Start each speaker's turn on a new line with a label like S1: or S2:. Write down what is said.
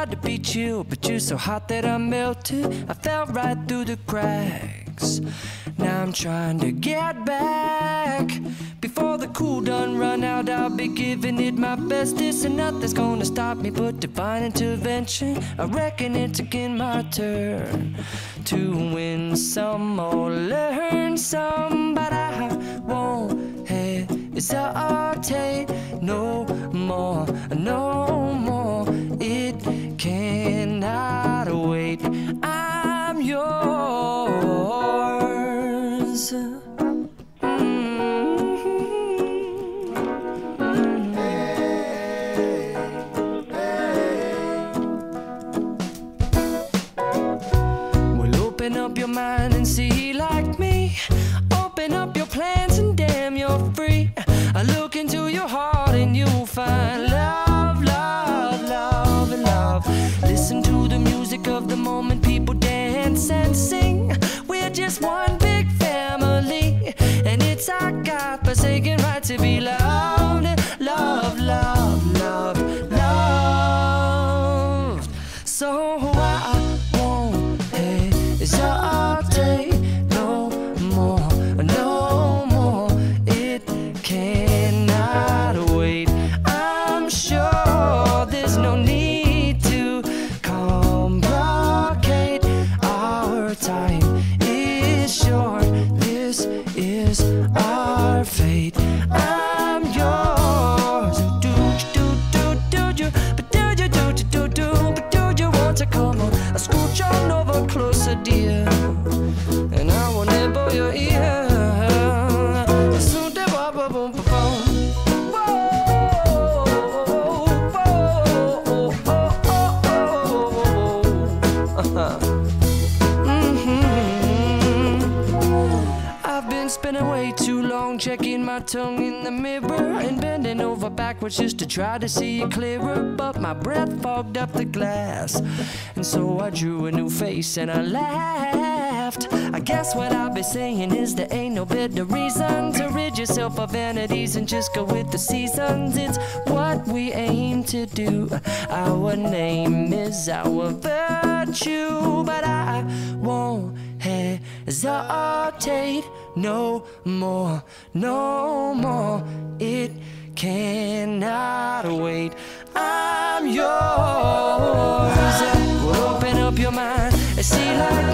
S1: tried to be chill, but you're so hot that I melted. I fell right through the cracks. Now I'm trying to get back. Before the cool done run out, I'll be giving it my bestest, and nothing's gonna stop me but divine intervention. I reckon it's again my turn to win some or learn some, but I won't hesitate no more, no more. It cannot wait. I'm yours. Open up your mind and see like me. Open up your plans and damn, you're free. I look into your heart and you'll find love, love, love, and love. Listen to the music of the moment, people dance and sing. We're just one big family, and it's our God-forsaken right to be loved. Love, love, love, loved. So I won't hesitate no more, no more. It cannot wait. I'm sure there's no need to complicate. Our time is short. This is our fate. I'm yours. Do you, but do you, but do you want to come on? I scooch on over closer, dear, and I will nibble your ear. I've been spending way too long checking my tongue in the mirror and bending over backwards just to try to see it clearer, but my breath fogged up the glass, and so I drew a new face and I laughed. I guess what I'll be saying is there ain't no better reason to rid yourself of vanities and just go with the seasons. It's what we aim to do. Our name is our virtue, but I won't hesitate no more, no more. It cannot wait. I'm yours. Open up your mind and see like